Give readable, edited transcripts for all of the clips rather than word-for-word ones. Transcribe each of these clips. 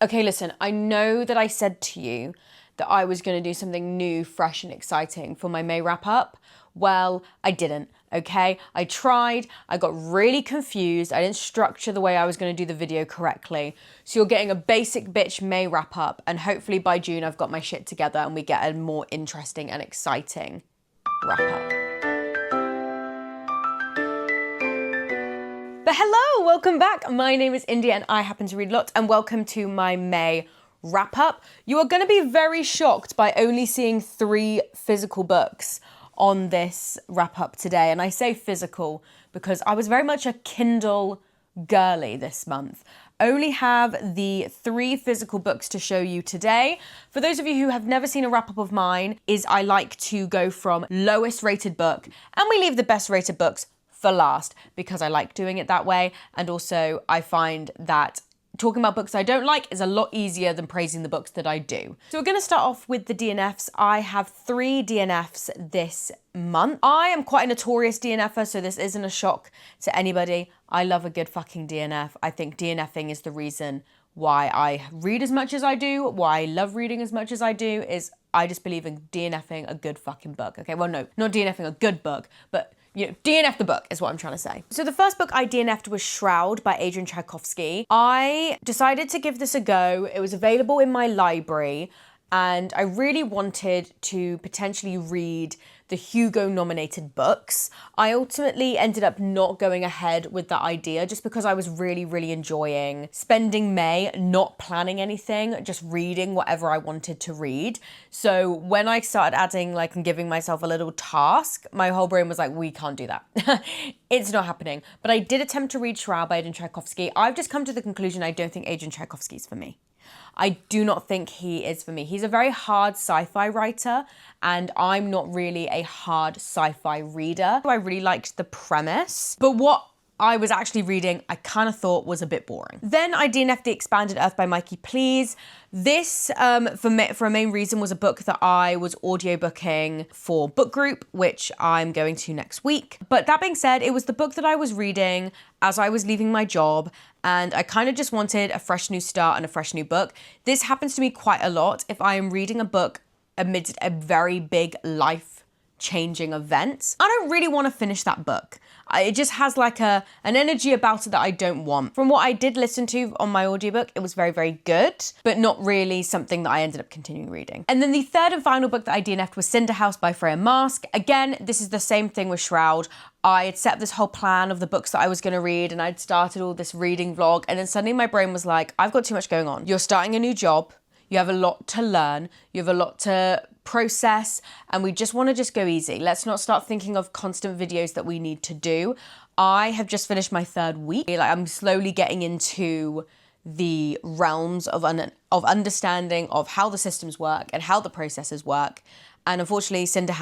Okay, listen, I know that I said to you that I was going to do something new, fresh and exciting for my May wrap-up. Well, I didn't, okay? I tried, I got really confused, I didn't structure the way I was going to do the video correctly. So you're getting a basic bitch May wrap-up, and hopefully by June I've got my shit together and we get a more interesting and exciting wrap-up. But hello, welcome back. My name is India and I happen to read a lot, and welcome to my May wrap up. You are going to be very shocked by only seeing 3 physical books on this wrap up today. And I say physical because I was very much a Kindle girly this month. Only have the 3 physical books to show you today. For those of you who have never seen a wrap up of mine, I like to go from lowest rated book, and we leave the best rated books for last because I like doing it that way. And also I find that talking about books I don't like is a lot easier than praising the books that I do. So we're going to start off with the DNFs. I have 3 DNFs this month. I am quite a notorious DNFer, so this isn't a shock to anybody. I love a good fucking DNF. I think DNFing is the reason why I read as much as I do, why I love reading as much as I do, is I just believe in DNFing a good fucking book. Okay, well no, not DNFing a good book, but you know, DNF the book is what I'm trying to say. So the first book I DNF'd was Shroud by Adrian Tchaikovsky. I decided to give this a go. It was available in my library and I really wanted to potentially read the Hugo nominated books. I ultimately ended up not going ahead with that idea just because I was really enjoying spending May not planning anything, just reading whatever I wanted to read. So when I started adding and giving myself a little task, my whole brain was like, we can't do that. It's not happening. But I did attempt to read Shroud by Adrian Tchaikovsky. I've just come to the conclusion I don't think Adrian Tchaikovsky is for me. I do not think he is for me. He's a very hard sci-fi writer and I'm not really a hard sci-fi reader. I really liked the premise, but what I was actually reading, I kind of thought was a bit boring. Then I DNF'd The Expanded Earth by Mikey, Please. This, for a main reason, was a book that I was audiobooking for book group, which I'm going to next week. But that being said, it was the book that I was reading as I was leaving my job, and I kind of just wanted a fresh new start and a fresh new book. This happens to me quite a lot if I am reading a book amidst a very big life-changing event. I don't really want to finish that book. It just has an energy about it that I don't want. From what I did listen to on my audiobook, it was very good, but not really something that I ended up continuing reading. And then the third and final book that I DNF'd was Cinder by Freya Marske. Again, this is the same thing with Shroud. I had set this whole plan of the books that I was going to read and I'd started all this reading vlog, and then suddenly my brain was like, I've got too much going on. You're starting a new job. You have a lot to learn. You have a lot to process, and we just want to go easy. Let's not start thinking of constant videos that we need to do. I have just finished my 3rd week. I'm slowly getting into the realms of understanding of how the systems work and how the processes work. And unfortunately, Cinder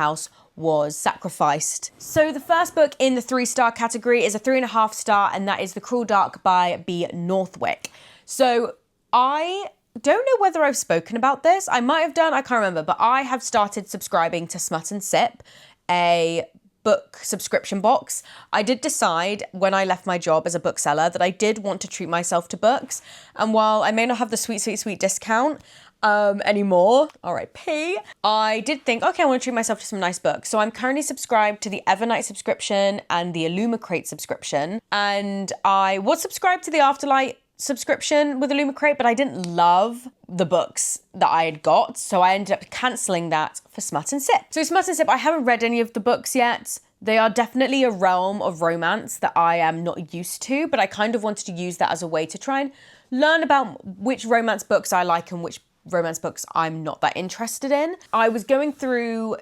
was sacrificed. So the first book in the 3-star category is a 3.5 star, and that is The Cruel Dark by B. Northwick. So I don't know whether I've spoken about this. I might have done, I can't remember, but I have started subscribing to Smut and Sip, a book subscription box. I did decide when I left my job as a bookseller that I did want to treat myself to books. And while I may not have the sweet discount anymore, RIP, I did think, okay, I want to treat myself to some nice books. So I'm currently subscribed to the Evernight subscription and the Illumicrate subscription. And I was subscribed to the Afterlight subscription with Illumicrate, but I didn't love the books that I had got, so I ended up cancelling that for Smut and Sip. So Smut and Sip, I haven't read any of the books yet. They are definitely a realm of romance that I am not used to, but I kind of wanted to use that as a way to try and learn about which romance books I like and which romance books I'm not that interested in. I was going through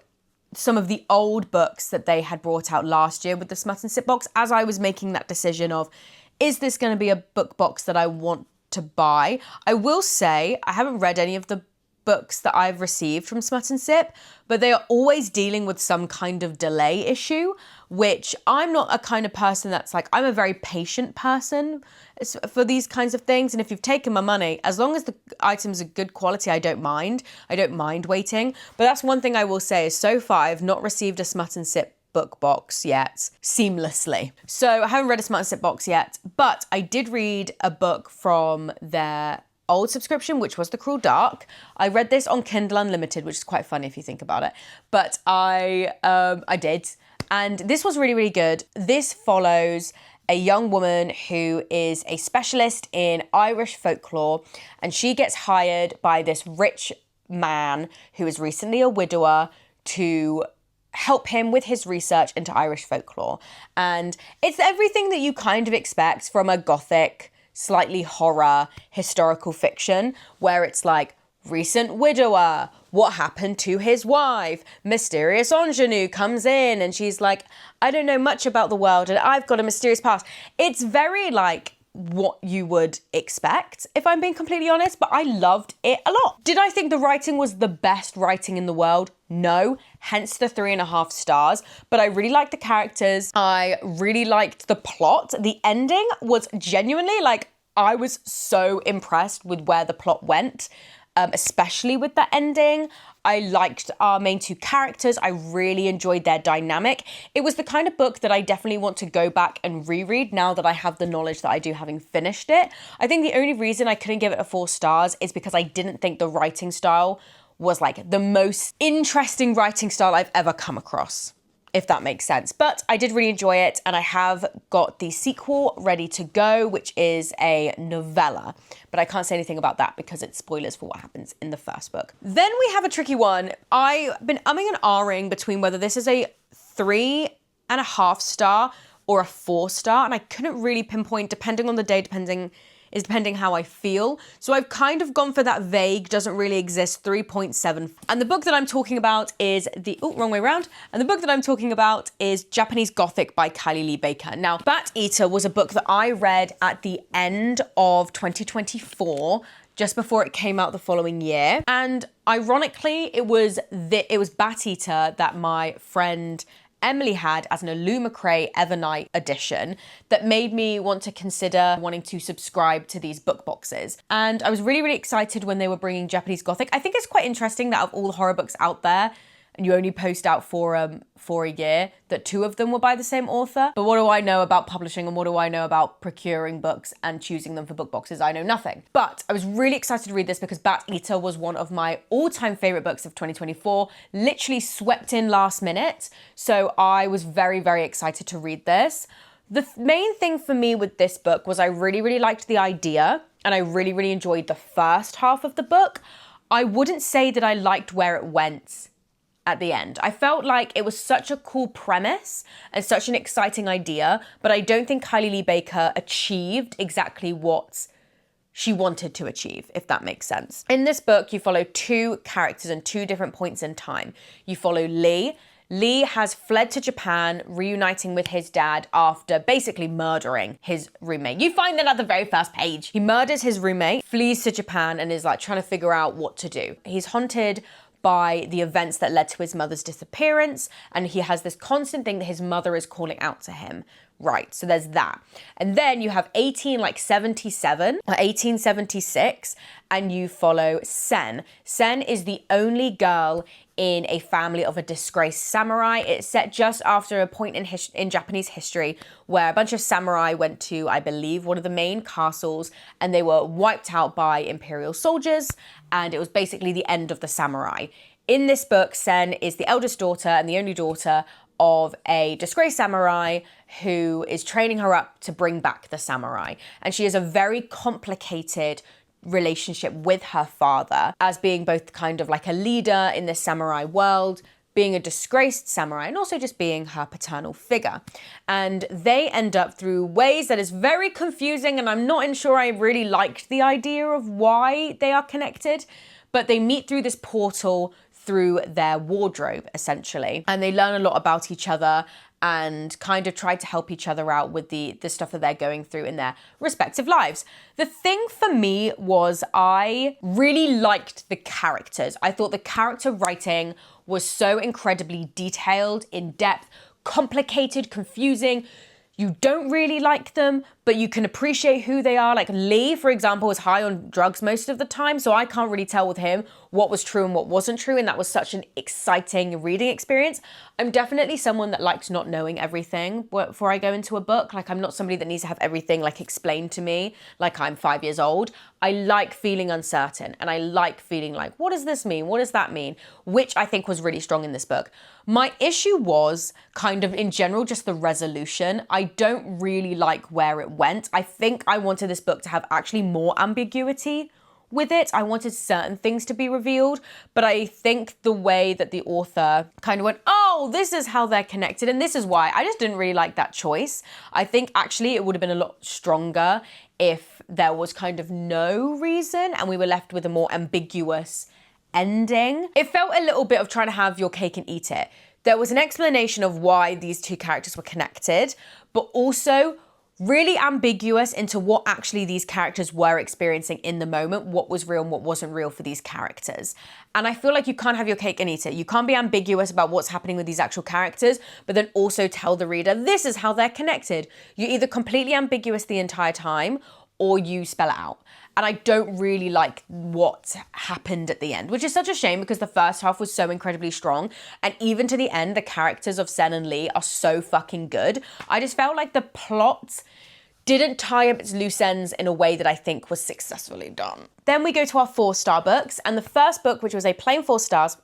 some of the old books that they had brought out last year with the Smut and Sip box as I was making that decision of, is this going to be a book box that I want to buy? I will say I haven't read any of the books that I've received from Smut and Sip, but they are always dealing with some kind of delay issue, which I'm not a kind of person that's I'm a very patient person for these kinds of things. And if you've taken my money, as long as the items are good quality, I don't mind. I don't mind waiting. But that's one thing I will say is so far I've not received a Smut and Sip book box yet seamlessly. So I haven't read a Smut and Sip box yet, but I did read a book from their old subscription, which was The Cruel Dark. I read this on Kindle Unlimited, which is quite funny if you think about it. But I did. And this was really, really good. This follows a young woman who is a specialist in Irish folklore, and she gets hired by this rich man who is recently a widower to help him with his research into Irish folklore. And it's everything that you kind of expect from a Gothic, slightly horror historical fiction, where it's like, recent widower, what happened to his wife? Mysterious ingenue comes in and she's like, I don't know much about the world and I've got a mysterious past. It's very like what you would expect, if I'm being completely honest, but I loved it a lot. Did I think the writing was the best writing in the world? No, hence the 3.5 stars, but I really liked the characters. I really liked the plot. The ending was genuinely like, I was so impressed with where the plot went. Especially with the ending. I liked our main two characters. I really enjoyed their dynamic. It was the kind of book that I definitely want to go back and reread now that I have the knowledge that I do, having finished it. I think the only reason I couldn't give it a 4 stars is because I didn't think the writing style was like the most interesting writing style I've ever come across, if that makes sense. But I did really enjoy it, and I have got the sequel ready to go, which is a novella. But I can't say anything about that because it's spoilers for what happens in the first book. Then we have a tricky one. I've been umming and ahhing between whether this is a 3.5 star or a 4 star, and I couldn't really pinpoint, depending on the day, depending how I feel. So I've kind of gone for that vague, doesn't really exist, 3.7. And the book that I'm talking about is wrong way around. And the book that I'm talking about is Japanese Gothic by Kylie Lee Baker. Now, Bat Eater was a book that I read at the end of 2024, just before it came out the following year. And ironically, it was Bat Eater that my friend Emily had as an Illumicray Evernight edition that made me want to consider wanting to subscribe to these book boxes. And I was really, really excited when they were bringing Japanese Gothic. I think it's quite interesting that of all the horror books out there, and you only post out for a year, that 2 of them were by the same author. But what do I know about publishing, and what do I know about procuring books and choosing them for book boxes? I know nothing. But I was really excited to read this because Bat Eater was one of my all-time favorite books of 2024, literally swept in last minute. So I was very, very excited to read this. The main thing for me with this book was I really, really liked the idea, and I really, really enjoyed the first half of the book. I wouldn't say that I liked where it went at the end. I felt like it was such a cool premise and such an exciting idea, but I don't think Kylie Lee Baker achieved exactly what she wanted to achieve, if that makes sense. In this book, you follow 2 characters in 2 different points in time. You follow Lee. Lee has fled to Japan, reuniting with his dad after basically murdering his roommate. You find that at the very first page. He murders his roommate, flees to Japan, and is like trying to figure out what to do. He's haunted by the events that led to his mother's disappearance, and he has this constant thing that his mother is calling out to him. Right, so there's that. And then you have 1876, and you follow Sen. Sen is the only girl in a family of a disgraced samurai. It's set just after a point in Japanese history where a bunch of samurai went to, I believe, one of the main castles, and they were wiped out by imperial soldiers, and it was basically the end of the samurai. In this book, Sen is the eldest daughter and the only daughter of a disgraced samurai who is training her up to bring back the samurai. And she has a very complicated relationship with her father as being both kind of like a leader in the samurai world, being a disgraced samurai, and also just being her paternal figure. And they end up through ways that is very confusing, and I'm not sure I really liked the idea of why they are connected, but they meet through this portal through their wardrobe, essentially. And they learn a lot about each other and kind of try to help each other out with the stuff that they're going through in their respective lives. The thing for me was I really liked the characters. I thought the character writing was so incredibly detailed, in depth, complicated, confusing, you don't really like them, but you can appreciate who they are. Like Lee, for example, was high on drugs most of the time, so I can't really tell with him what was true and what wasn't true, and that was such an exciting reading experience. I'm definitely someone that likes not knowing everything before I go into a book. Like, I'm not somebody that needs to have everything like explained to me like I'm 5 years old. I like feeling uncertain, and I like feeling like, what does this mean? What does that mean? Which I think was really strong in this book. My issue was kind of in general just the resolution. I don't really like where it went. I think I wanted this book to have actually more ambiguity with it. I wanted certain things to be revealed, but I think the way that the author kind of went, oh, this is how they're connected and this is why, I just didn't really like that choice. I think actually it would have been a lot stronger if there was kind of no reason and we were left with a more ambiguous ending. It felt a little bit of trying to have your cake and eat it. There was an explanation of why these two characters were connected, but also really ambiguous into what actually these characters were experiencing in the moment, what was real and what wasn't real for these characters. And I feel like you can't have your cake and eat it. You can't be ambiguous about what's happening with these actual characters, but then also tell the reader, this is how they're connected. You're either completely ambiguous the entire time or you spell it out. And I don't really like what happened at the end, which is such a shame because the first half was so incredibly strong. And even to the end, the characters of Sen and Lee are so fucking good. I just felt like the plot didn't tie up its loose ends in a way that I think was successfully done. Then we go to our 4-star books. And the first book, which was a plain 4 stars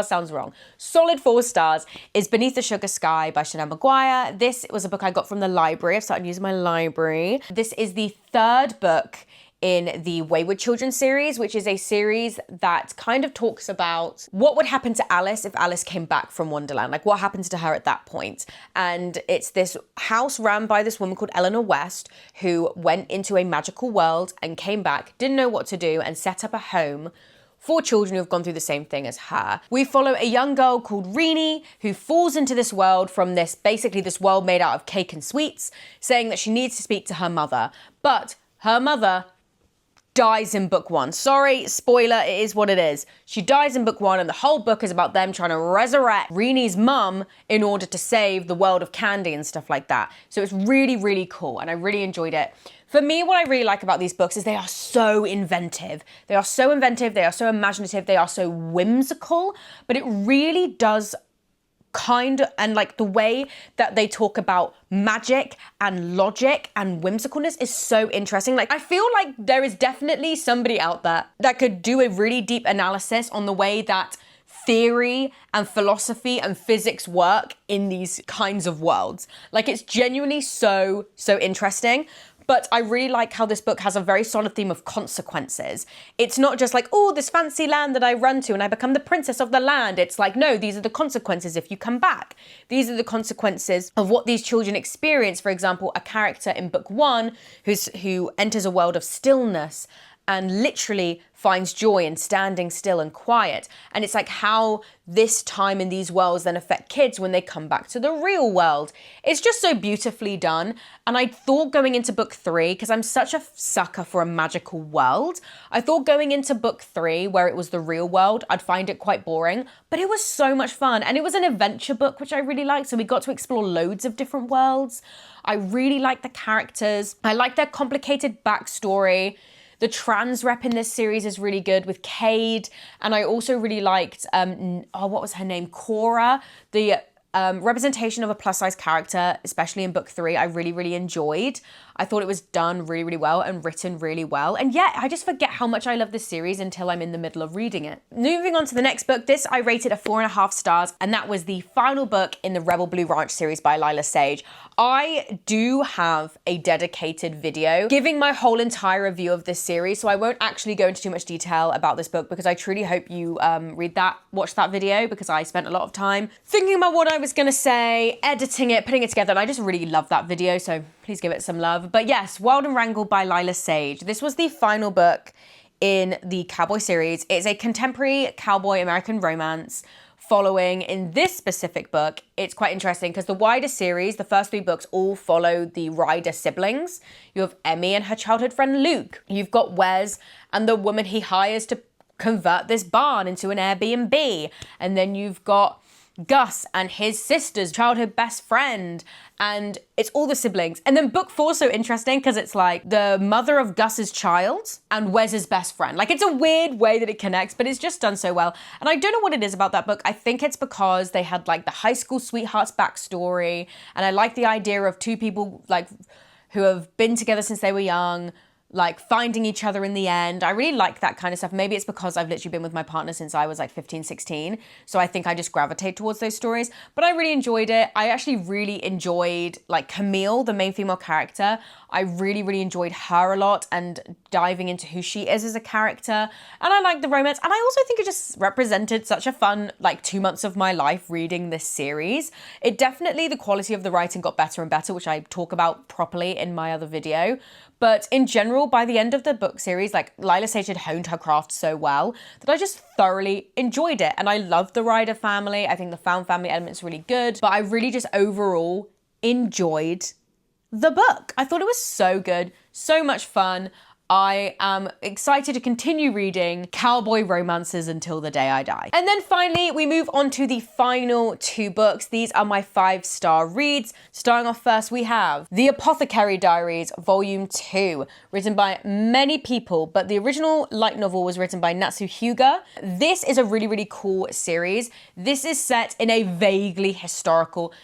sounds wrong, solid 4 stars, is Beneath the Sugar Sky by Seanan McGuire. This was a book I got from the library. I've started using my library. This is the 3rd book in the Wayward Children series, which is a series that kind of talks about what would happen to Alice if Alice came back from Wonderland, like what happens to her at that point. And it's this house ran by this woman called Eleanor West, who went into a magical world and came back, didn't know what to do, and set up a home for children who have gone through the same thing as her. We follow a young girl called Renee who falls into this world from basically this world made out of cake and sweets, saying that she needs to speak to her mother, but her mother dies in book 1. Sorry, spoiler, it is what it is. She dies in book 1 and the whole book is about them trying to resurrect Renee's mum in order to save the world of candy and stuff like that. So it's really, really cool and I really enjoyed it. For me, what I really like about these books is they are so inventive. They are so inventive, they are so imaginative, they are so whimsical, but it really does and like the way that they talk about magic and logic and whimsicalness is so interesting. Like, I feel like there is definitely somebody out there that could do a really deep analysis on the way that theory and philosophy and physics work in these kinds of worlds. Like, it's genuinely so interesting. But I really like how this book has a very solid theme of consequences. It's not just like, oh, this fancy land that I run to and I become the princess of the land. It's like, no, these are the consequences if you come back. These are the consequences of what these children experience. For example, a character in book 1 who enters a world of stillness and literally finds joy in standing still and quiet. And it's like how this time in these worlds then affect kids when they come back to the real world. It's just so beautifully done. And I thought going into book 3, because I'm such a sucker for a magical world, I thought going into book 3, where it was the real world, I'd find it quite boring, but it was so much fun. And it was an adventure book, which I really liked. So we got to explore loads of different worlds. I really liked the characters. I liked their complicated backstory. The trans rep in this series is really good with Cade. And I also really liked, what was her name? Cora, the representation of a plus size character, especially in book 3, I really, really enjoyed. I thought it was done really, really well and written really well. And yet I just forget how much I love this series until I'm in the middle of reading it. Moving on to the next book, this I rated a 4.5 stars, and that was the final book in the Rebel Blue Ranch series by Lyla Sage. I do have a dedicated video giving my whole entire review of this series, so I won't actually go into too much detail about this book because I truly hope you watch that video, because I spent a lot of time thinking about what I was gonna say, editing it, putting it together, and I just really love that video, so please give it some love. But yes, Wild and Wrangled by Lyla Sage. This was the final book in the Cowboy series. It's a contemporary cowboy American romance following, in this specific book, it's quite interesting because the wider series, the first 3 books, all follow the Ryder siblings. You have Emmy and her childhood friend Luke. You've got Wes and the woman he hires to convert this barn into an Airbnb. And then you've got Gus and his sister's childhood best friend, and it's all the siblings. And then book 4 is so interesting because it's like the mother of Gus's child and Wes's best friend. Like, it's a weird way that it connects, but it's just done so well. And I don't know what it is about that book. I think it's because they had like the high school sweethearts backstory, and I like the idea of two people like who have been together since they were young, like finding each other in the end. I really like that kind of stuff. Maybe it's because I've literally been with my partner since I was like 15, 16. So I think I just gravitate towards those stories. But I really enjoyed it. I actually really enjoyed like Camille, the main female character. I really, really enjoyed her a lot and diving into who she is as a character. And I like the romance. And I also think it just represented such a fun, like 2 months of my life reading this series. It definitely, the quality of the writing got better and better, which I talk about properly in my other video. But in general, by the end of the book series, like Lyla Sage had honed her craft so well that I just thoroughly enjoyed it. And I love the Ryder family. I think the found family element's really good. But I really just overall enjoyed the book. I thought it was so good, so much fun. I am excited to continue reading cowboy romances until the day I die. And then finally, we move on to the final 2 books. These are my 5-star reads. Starting off first, we have The Apothecary Diaries, Volume 2, written by many people, but the original light novel was written by Natsu Hyuga. This is a really, really cool series. This is set in a vaguely historical,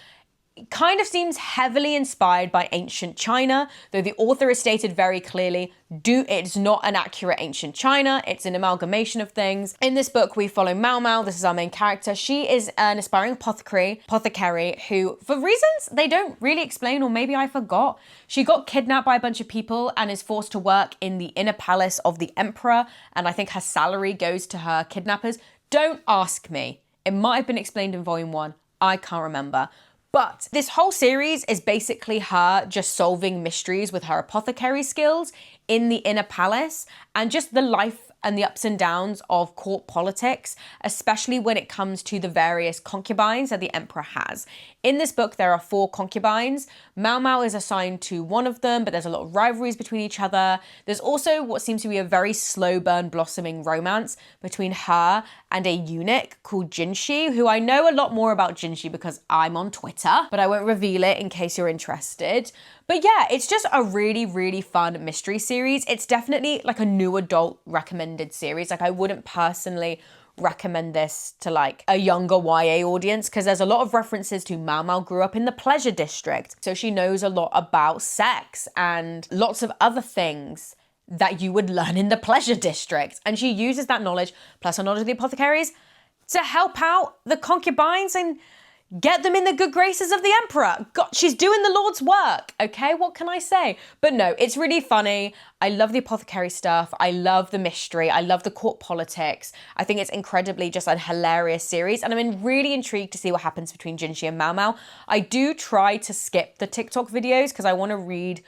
it kind of seems heavily inspired by ancient China, though the author has stated very clearly, it's not an accurate ancient China, it's an amalgamation of things. In this book, we follow Mao Mao, this is our main character. She is an aspiring apothecary who, for reasons they don't really explain, or maybe I forgot, she got kidnapped by a bunch of people and is forced to work in the inner palace of the emperor, and I think her salary goes to her kidnappers. Don't ask me. It might have been explained in Volume 1, I can't remember. But this whole series is basically her just solving mysteries with her apothecary skills in the inner palace, and just the life and the ups and downs of court politics, especially when it comes to the various concubines that the emperor has. In this book, there are 4 concubines. Mao Mao is assigned to one of them, but there's a lot of rivalries between each other. There's also what seems to be a very slow burn blossoming romance between her and a eunuch called Jinshi, who I know a lot more about Jinshi because I'm on Twitter, but I won't reveal it in case you're interested. But yeah, it's just a really, really fun mystery series. It's definitely like a new adult recommended series. Like, I wouldn't personally recommend this to like a younger YA audience because there's a lot of references to Mao Mao grew up in the pleasure district. So she knows a lot about sex and lots of other things that you would learn in the pleasure district. And she uses that knowledge, plus her knowledge of the apothecaries, to help out the concubines and get them in the good graces of the emperor. God, she's doing the Lord's work, okay? What can I say? But no, it's really funny. I love the apothecary stuff. I love the mystery. I love the court politics. I think it's incredibly just a hilarious series. And I'm really intrigued to see what happens between Jinshi and Mao Mao. I do try to skip the TikTok videos because I want to read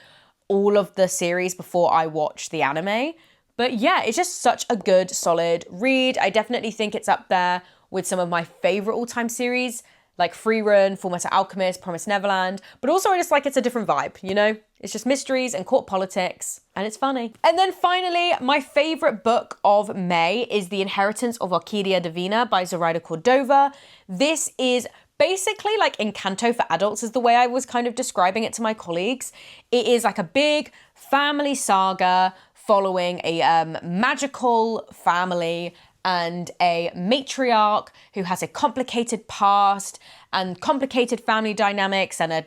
all of the series before I watch the anime. But yeah, it's just such a good, solid read. I definitely think it's up there with some of my favorite all-time series, like Free Run, Fullmetal Alchemist, Promised Neverland. But also I just like it's a different vibe, you know? It's just mysteries and court politics, and it's funny. And then finally, my favorite book of May is The Inheritance of Orquidea Divina by Zoraida Cordova. This is basically like Encanto for adults is the way I was kind of describing it to my colleagues. It is like a big family saga following a magical family and a matriarch who has a complicated past and complicated family dynamics, and a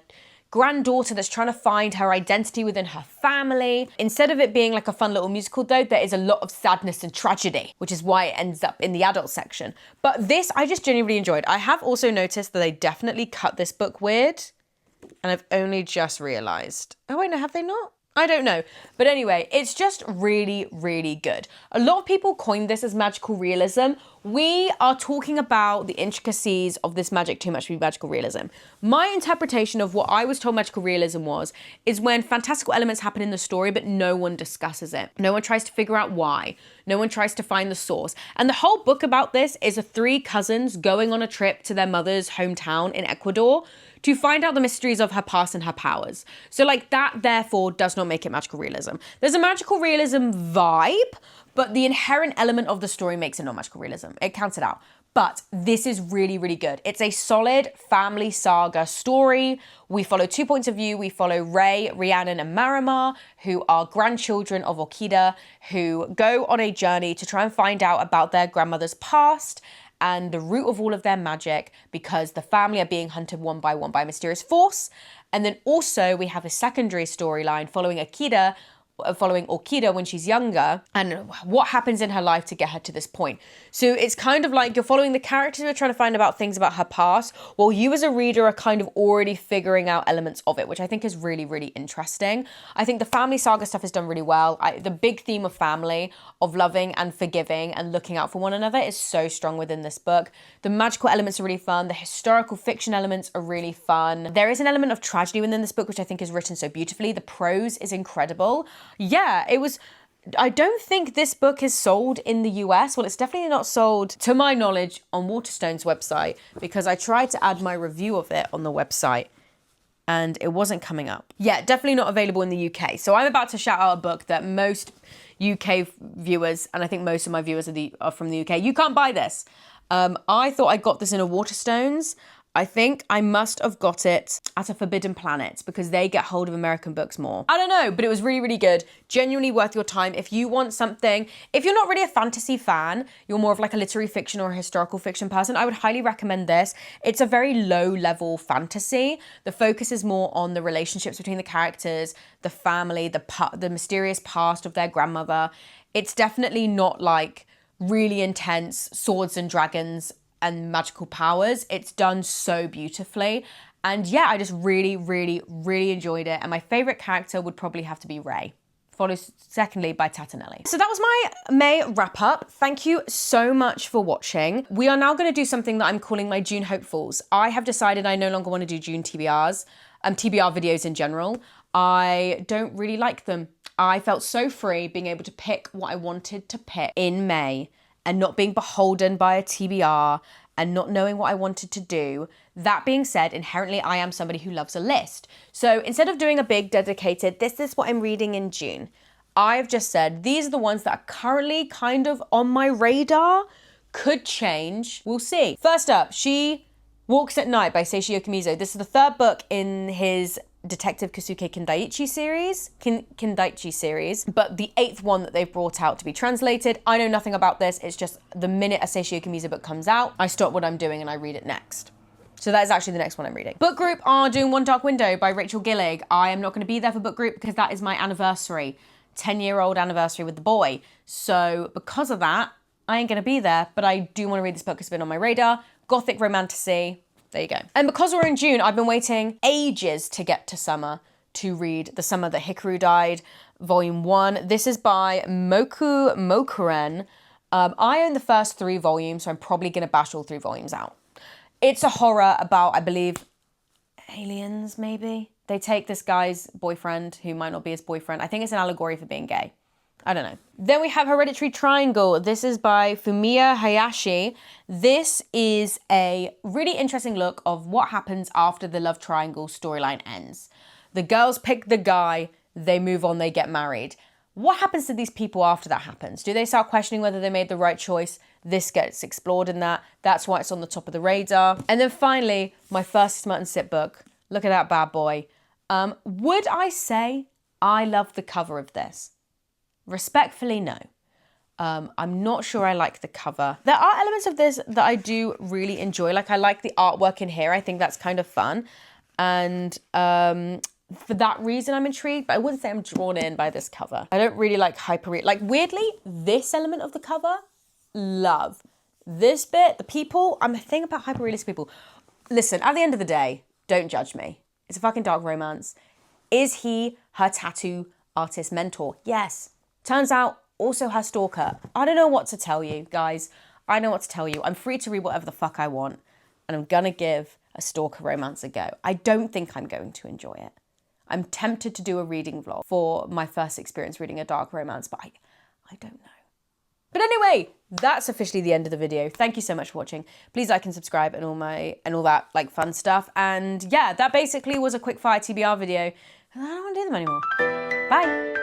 granddaughter that's trying to find her identity within her family. Instead of it being like a fun little musical though, there is a lot of sadness and tragedy, which is why it ends up in the adult section. But this I just genuinely enjoyed. I have also noticed that they definitely cut this book weird, and I've only just realised. Oh wait, no, have they not? I don't know. But anyway, it's just really, really good. A lot of people coined this as magical realism. We are talking about the intricacies of this magic too much to be magical realism. My interpretation of what I was told magical realism is when fantastical elements happen in the story, but no one discusses it. No one tries to figure out why. No one tries to find the source. And the whole book about this is 3 cousins going on a trip to their mother's hometown in Ecuador to find out the mysteries of her past and her powers. So like that, therefore, does not make it magical realism. There's a magical realism vibe, but the inherent element of the story makes it not magical realism. It counts it out. But this is really, really good. It's a solid family saga story. We follow 2 points of view. We follow Ray, Rhiannon, and Marimar, who are grandchildren of Orquidea, who go on a journey to try and find out about their grandmother's past and the root of all of their magic, because the family are being hunted one by a mysterious force. And then also we have a secondary storyline following Orquidea when she's younger and what happens in her life to get her to this point. So it's kind of like you're following the characters who are trying to find out things about her past, while you as a reader are kind of already figuring out elements of it, which I think is really, really interesting. I think the family saga stuff is done really well. The big theme of family, of loving and forgiving and looking out for one another is so strong within this book. The magical elements are really fun. The historical fiction elements are really fun. There is an element of tragedy within this book, which I think is written so beautifully. The prose is incredible. Yeah, I don't think this book is sold in the US. Well, it's definitely not sold, to my knowledge, on Waterstone's website, because I tried to add my review of it on the website and it wasn't coming up. Yeah, definitely not available in the UK. So I'm about to shout out a book that most UK viewers, and I think most of my viewers are from the UK, you can't buy this. I thought I got this in a Waterstones. I think I must have got it at a Forbidden Planet because they get hold of American books more. I don't know, but it was really, really good. Genuinely worth your time. If you want something, if you're not really a fantasy fan, you're more of like a literary fiction or a historical fiction person, I would highly recommend this. It's a very low level fantasy. The focus is more on the relationships between the characters, the family, the mysterious past of their grandmother. It's definitely not like really intense swords and dragons and magical powers. It's done so beautifully. And yeah, I just really, really, really enjoyed it. And my favorite character would probably have to be Ray, followed secondly by Tatanelli. So that was my May wrap up. Thank you so much for watching. We are now going to do something that I'm calling my June hopefuls. I have decided I no longer want to do June TBRs, TBR videos in general. I don't really like them. I felt so free being able to pick what I wanted to pick in May, and not being beholden by a TBR and not knowing what I wanted to do. That being said, inherently I am somebody who loves a list. So instead of doing a big dedicated, this is what I'm reading in June, I've just said, these are the ones that are currently kind of on my radar, could change, we'll see. First up, She Walks at Night by Seishi Yokomizo. This is the third book in his Detective Kosuke Kindaichi series, but the 8th one that they've brought out to be translated. I know nothing about this. It's just the minute a Seishi Yokomizo book comes out, I stop what I'm doing and I read it next. So that is actually the next one I'm reading. Book group are doing One Dark Window by Rachel Gillig. I am not going to be there for book group because that is my anniversary, 10-year-old anniversary with the boy. So because of that, I ain't going to be there, but I do want to read this book because it's been on my radar. Gothic romantasy. There you go. And because we're in June, I've been waiting ages to get to summer to read The Summer That Hikaru Died, Volume 1. This is by Mokumokuren. I own the first 3 volumes, so I'm probably going to bash all 3 volumes out. It's a horror about, I believe, aliens, maybe? They take this guy's boyfriend, who might not be his boyfriend. I think it's an allegory for being gay. I don't know. Then we have Hereditary Triangle. This is by Fumiya Hayashi. This is a really interesting look of what happens after the love triangle storyline ends. The girls pick the guy, they move on, they get married. What happens to these people after that happens? Do they start questioning whether they made the right choice? This gets explored in that. That's why it's on the top of the radar. And then finally, my first Smut and Sip book. Look at that bad boy. Would I say I love the cover of this? Respectfully, no. I'm not sure I like the cover. There are elements of this that I do really enjoy. Like, I like the artwork in here. I think that's kind of fun. And for that reason, I'm intrigued. But I wouldn't say I'm drawn in by this cover. I don't really like like, weirdly, this element of the cover, love. This bit, the people, I'm a thing about hyper-realistic people. Listen, at the end of the day, don't judge me. It's a fucking dark romance. Is he her tattoo artist mentor? Yes. Turns out, also her stalker. I don't know what to tell you, guys. I know what to tell you. I'm free to read whatever the fuck I want. And I'm gonna give a stalker romance a go. I don't think I'm going to enjoy it. I'm tempted to do a reading vlog for my first experience reading a dark romance, but I don't know. But anyway, that's officially the end of the video. Thank you so much for watching. Please like and subscribe and all that like fun stuff. And yeah, that basically was a quick fire TBR video. I don't want to do them anymore. Bye.